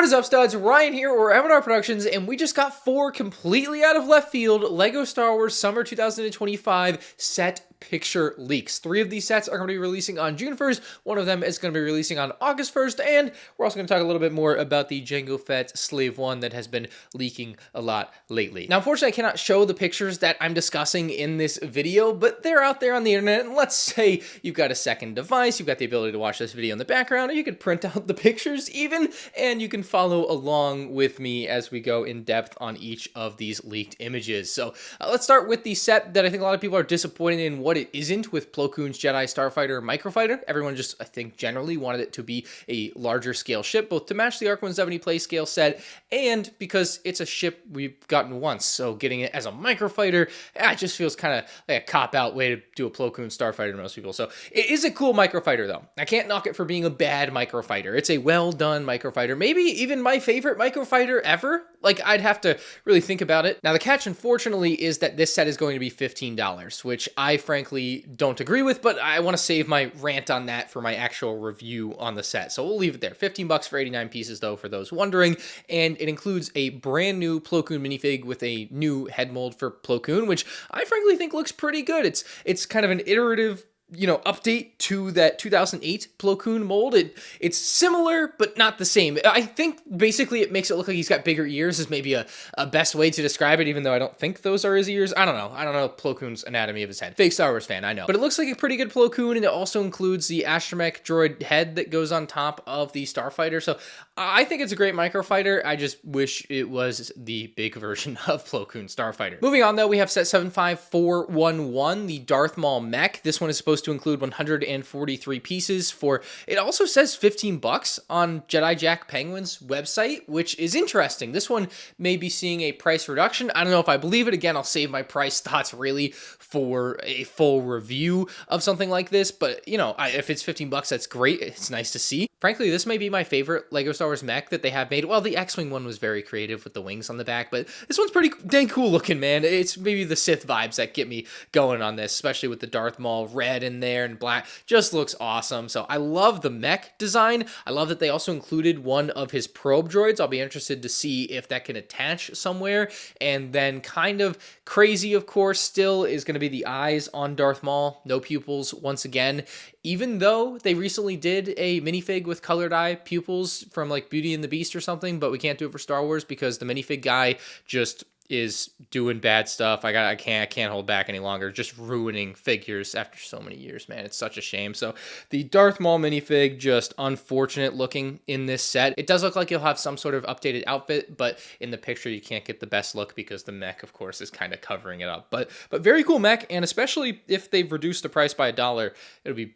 What is up, studs? Ryan here, or MandRproductions, and we just got 4 completely out of left field LEGO Star Wars Summer 2025 set picture leaks. 3 of these sets are going to be releasing on June 1st, one of them is going to be releasing on August 1st, and we're also going to talk a little bit more about the Jango Slave 1 that has been leaking a lot lately. Now, unfortunately, I cannot show the pictures that I'm discussing in this video, but they're out there on the internet, and let's say you've got a second device, you've got the ability to watch this video in the background, or you could print out the pictures even, and you can follow along with me as we go in depth on each of these leaked images. So let's start with the set that I think a lot of people are disappointed in what it isn't with PLO KOON's Jedi, Starfighter, Microfighter. Everyone just, I think, generally wanted it to be a larger scale ship, both to match the ARC 170 play scale set and because it's a ship we've gotten once. So getting it as a Microfighter, it just feels kind of like a cop-out way to do a PLO KOON Starfighter to most people. So it is a cool Microfighter, though. I can't knock it for being a bad Microfighter. It's a well-done Microfighter. Maybe even my favorite Microfighter ever. Like, I'd have to really think about it. Now, the catch, unfortunately, is that this set is going to be $15, which I frankly don't agree with, but I want to save my rant on that for my actual review on the set. So we'll leave it there. 15 bucks for 89 pieces, though, for those wondering. And it includes a brand new PLO KOON minifig with a new head mold for PLO KOON, which I frankly think looks pretty good. It's kind of an iterative, you know, update to that 2008 PLO KOON mold. It's similar, but not the same. I think basically it makes it look like he's got bigger ears is maybe a best way to describe it, even though I don't think those are his ears. I don't know PLO KOON's anatomy of his head. Fake Star Wars fan, I know. But it looks like a pretty good PLO KOON, and it also includes the astromech droid head that goes on top of the Starfighter. So I think it's a great Microfighter. I just wish it was the big version of PLO KOON Starfighter. Moving on, though, we have set 75411, the Darth Maul mech. This one is supposed to include 143 pieces for, it also says 15 bucks on Jedi Jack Penguin's website, which is interesting. This one may be seeing a price reduction. I don't know if I believe it. Again, I'll save my price thoughts really for a full review of something like this, but you know, if it's 15 bucks, that's great. It's nice to see. Frankly, this may be my favorite LEGO Star Wars mech that they have made. Well, the X-Wing one was very creative with the wings on the back, but this one's pretty dang cool looking, man. It's maybe the Sith vibes that get me going on this, especially with the Darth Maul red in there and black. Just looks awesome. So I love the mech design. I love that they also included one of his probe droids. I'll be interested to see if that can attach somewhere. And then kind of crazy, of course, still is going to be the eyes on Darth Maul. No pupils once again. Even though they recently did a minifig with colored eye pupils from like Beauty and the Beast or something, but we can't do it for Star Wars because the minifig guy just is doing bad stuff. I can't hold back any longer. Just ruining figures after so many years, man. It's such a shame. So the Darth Maul minifig, just unfortunate looking in this set. It does look like you'll have some sort of updated outfit, but in the picture you can't get the best look because the mech, of course, is kind of covering it up. But very cool mech, and especially if they've reduced the price by $1, it'll be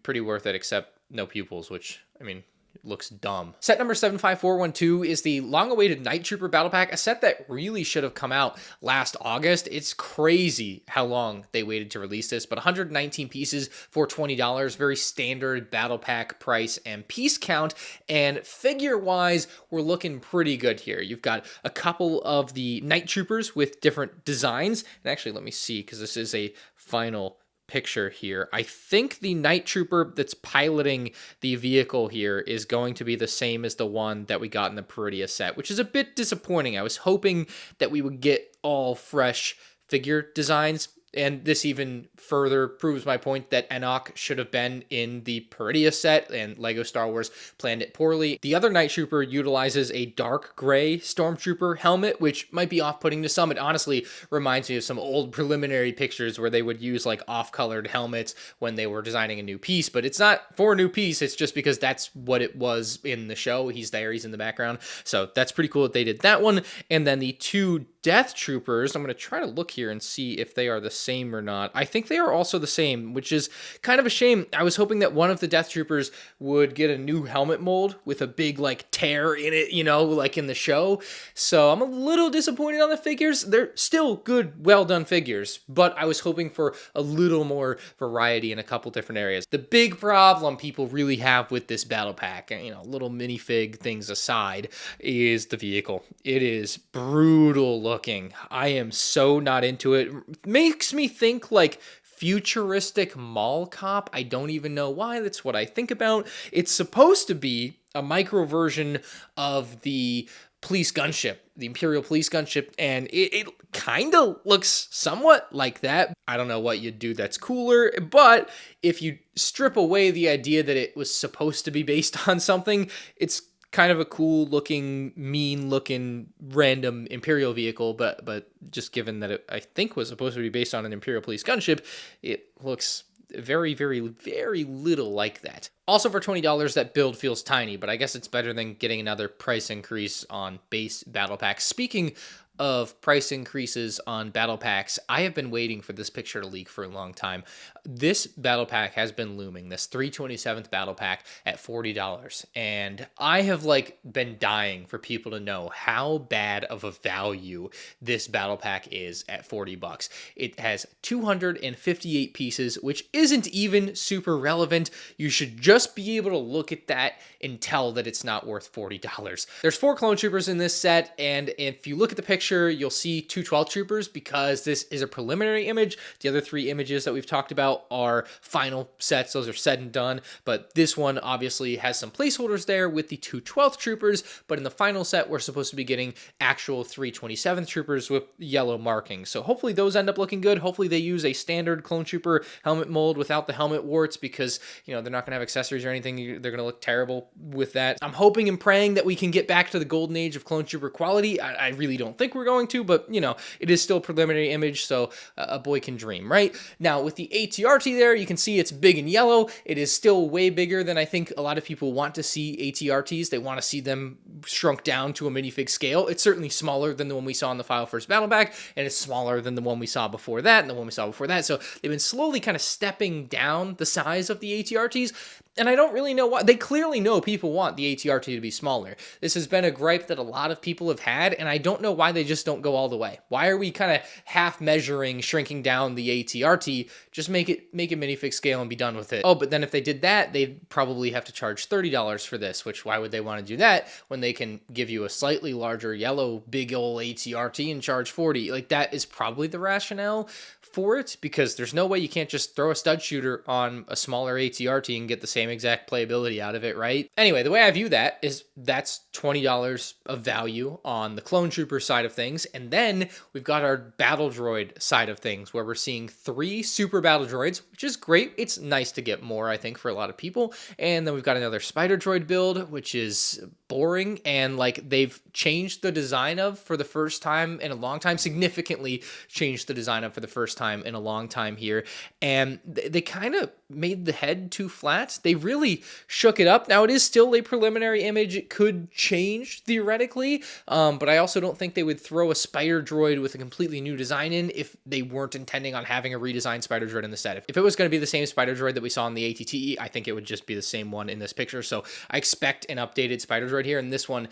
pretty worth it, except no pupils, which, I mean, looks dumb. Set number 75412 is the long-awaited Nighttrooper Battle Pack, a set that really should have come out last August. It's crazy how long they waited to release this, but 119 pieces for $20, very standard Battle Pack price and piece count, and figure-wise, we're looking pretty good here. You've got a couple of the Nighttroopers with different designs, and actually, let me see, because this is a final picture here. I think the Nighttrooper that's piloting the vehicle here is going to be the same as the one that we got in the Peridia set, which is a bit disappointing. I was hoping that we would get all fresh figure designs, and this even further proves my point that Enoch should have been in the Peridia set, and LEGO Star Wars planned it poorly. The other Nighttrooper utilizes a dark gray Stormtrooper helmet, which might be off-putting to some. It honestly reminds me of some old preliminary pictures where they would use like off-colored helmets when they were designing a new piece, but it's not for a new piece. It's just because that's what it was in the show. He's there, he's in the background. So that's pretty cool that they did that one. And then the 2 Death Troopers, I'm going to try to look here and see if they are the same or not. I think they are also the same, which is kind of a shame. I was hoping that one of the Death Troopers would get a new helmet mold with a big like tear in it, you know, like in the show. So I'm a little disappointed on the figures. They're still good, well done figures, but I was hoping for a little more variety in a couple different areas. The big problem people really have with this battle pack, you know, little minifig things aside, is the vehicle. It is brutal looking. I am so not into it. Makes me think like futuristic mall cop. I don't even know why. That's what I think about. It's supposed to be a micro version of the police gunship, the Imperial police gunship, and it kind of looks somewhat like that. I don't know what you'd do that's cooler, but if you strip away the idea that it was supposed to be based on something, it's kind of a cool looking, mean looking, random Imperial vehicle, but just given that it, I think, was supposed to be based on an Imperial police gunship, it looks very, very, very little like that. Also for $20, that build feels tiny, but I guess it's better than getting another price increase on base battle packs. Speaking of price increases on battle packs, I have been waiting for this picture to leak for a long time. This battle pack has been looming, this 327th battle pack at $40, and I have like been dying for people to know how bad of a value this battle pack is at 40 bucks. It has 258 pieces, which isn't even super relevant. You should just be able to look at that and tell that it's not worth $40. There's 4 clone troopers in this set, and if you look at the picture, you'll see 2 12 troopers because this is a preliminary image. The other 3 images that we've talked about are final sets. Those are said and done, but this one obviously has some placeholders there with the 2 12th troopers, but in the final set, we're supposed to be getting actual 327th troopers with yellow markings. So hopefully those end up looking good. Hopefully they use a standard clone trooper helmet mold without the helmet warts because, you know, they're not going to have accessories or anything. They're going to look terrible with that. I'm hoping and praying that we can get back to the golden age of clone trooper quality. I really don't think we're going to, but you know, it is still a preliminary image, so a boy can dream, right? Now with the ATRT there, you can see it's big and yellow. It is still way bigger than I think a lot of people want to see ATRTs. They want to see them shrunk down to a minifig scale. It's certainly smaller than the one we saw in the Final First Battle Pack, and it's smaller than the one we saw before that, and the one we saw before that. So they've been slowly kind of stepping down the size of the ATRTs. And I don't really know why. They clearly know people want the ATRT to be smaller. This has been a gripe that a lot of people have had, and I don't know why they just don't go all the way. Why are we kind of half measuring, shrinking down the ATRT? Just make it minifig scale and be done with it. Oh, but then if they did that, they'd probably have to charge $30 for this, which why would they want to do that when they can give you a slightly larger yellow big ol' ATRT and charge $40? Like, that is probably the rationale for it, because there's no way you can't just throw a stud shooter on a smaller ATRT and get the same exact playability out of it, right? Anyway, the way I view that is that's $20 of value on the clone trooper side of things, and then we've got our battle droid side of things where we're seeing 3 super battle droids, which is great. It's nice to get more, I think, for a lot of people. And then we've got another spider droid build, which is boring, and like they've changed the design of for the first time in a long time, significantly changed the design of for the first time in a long time here, and they kind of made the head too flat. They really shook it up. Now it is still a preliminary image. It could change theoretically, but I also don't think they would throw a spider droid with a completely new design in if they weren't intending on having a redesigned spider droid in the set. If it was going to be the same spider droid that we saw in the ATTE, I think it would just be the same one in this picture. So I expect an updated spider droid here, and this one,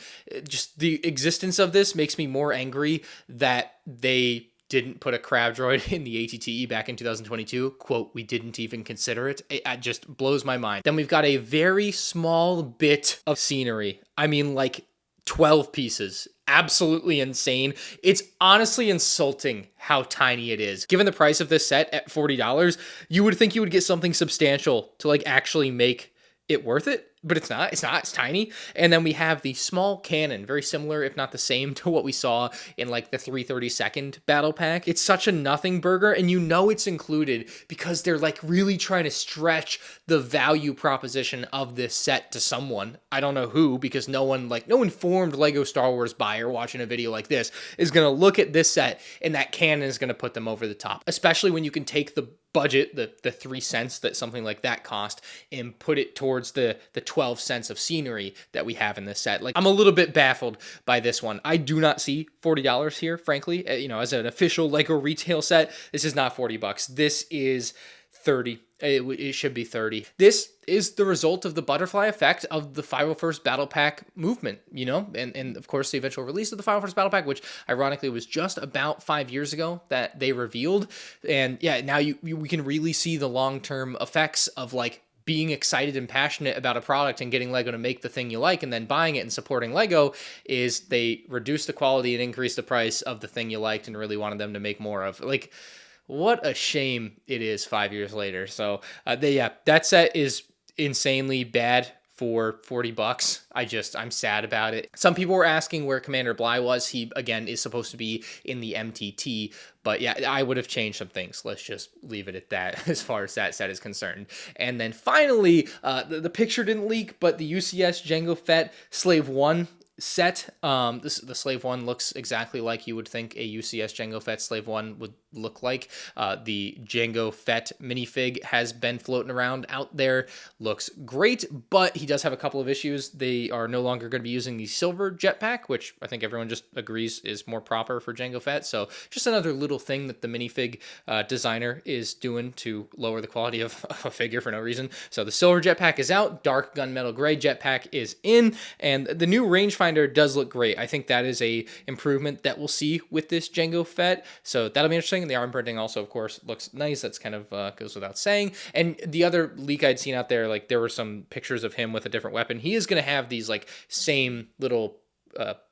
just the existence of this makes me more angry that they didn't put a crab droid in the ATTE back in 2022. Quote, we didn't even consider it. It just blows my mind. Then we've got a very small bit of scenery. I mean, like 12 pieces. Absolutely insane. It's honestly insulting how tiny it is. Given the price of this set at $40, you would think you would get something substantial to like actually make it worth it, but it's not. It's tiny. And then we have the small cannon, very similar, if not the same, to what we saw in like the 332nd battle pack. It's such a nothing burger, and you know it's included because they're like really trying to stretch the value proposition of this set to someone. I don't know who, because no informed Lego Star Wars buyer watching a video like this is going to look at this set and that cannon is going to put them over the top, especially when you can take the budget, the 3 cents that something like that cost, and put it towards the 12 cents of scenery that we have in this set. Like, I'm a little bit baffled by this one. I do not see $40 here, frankly. You know, as an official Lego retail set, this is not 40 bucks. This is 30. It should be 30. This is the result of the butterfly effect of the 501st Battle Pack movement, you know, and of course the eventual release of the 501st Battle Pack, which ironically was just about 5 years ago that they revealed. And yeah, now we can really see the long-term effects of like being excited and passionate about a product and getting Lego to make the thing you like and then buying it and supporting Lego. Is they reduce the quality and increase the price of the thing you liked and really wanted them to make more of. Like, what a shame it is 5 years later. So that set is insanely bad for 40 bucks. I'm sad about it. Some people were asking where Commander Bly was. He, again, is supposed to be in the MTT, but yeah, I would have changed some things. Let's just leave it at that as far as that set is concerned. And then finally, the picture didn't leak, but the UCS Jango Fett Slave 1 set. The Slave 1 looks exactly like you would think a UCS Jango Fett Slave 1 would look like. The Jango Fett minifig has been floating around out there. Looks great, but he does have a couple of issues. They are no longer going to be using the silver jetpack, which I think everyone just agrees is more proper for Jango Fett. So just another little thing that the minifig designer is doing to lower the quality of a figure for no reason. So the silver jetpack is out. Dark gunmetal gray jetpack is in, and the new rangefinder does look great. I think that is a improvement that we'll see with this Jango Fett. So that'll be interesting. The arm printing also, of course, looks nice. That's kind of goes without saying. And the other leak I'd seen out there, like there were some pictures of him with a different weapon. He is going to have these like same little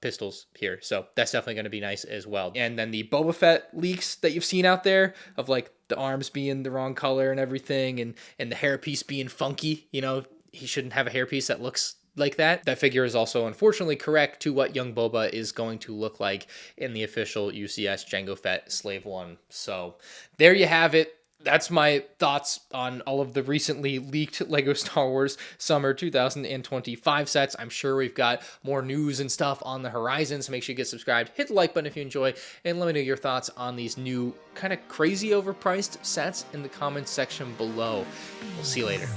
pistols here. So that's definitely going to be nice as well. And then the Boba Fett leaks that you've seen out there of like the arms being the wrong color and everything, and the hairpiece being funky. You know, he shouldn't have a hairpiece that looks like that. That figure is also unfortunately correct to what young Boba is going to look like in the official UCS Jango Fett Slave 1. So there you have it. That's my thoughts on all of the recently leaked LEGO Star Wars Summer 2025 sets. I'm sure we've got more news and stuff on the horizon, so make sure you get subscribed, hit the like button if you enjoy, and let me know your thoughts on these new kind of crazy overpriced sets in the comments section below. We'll see you later.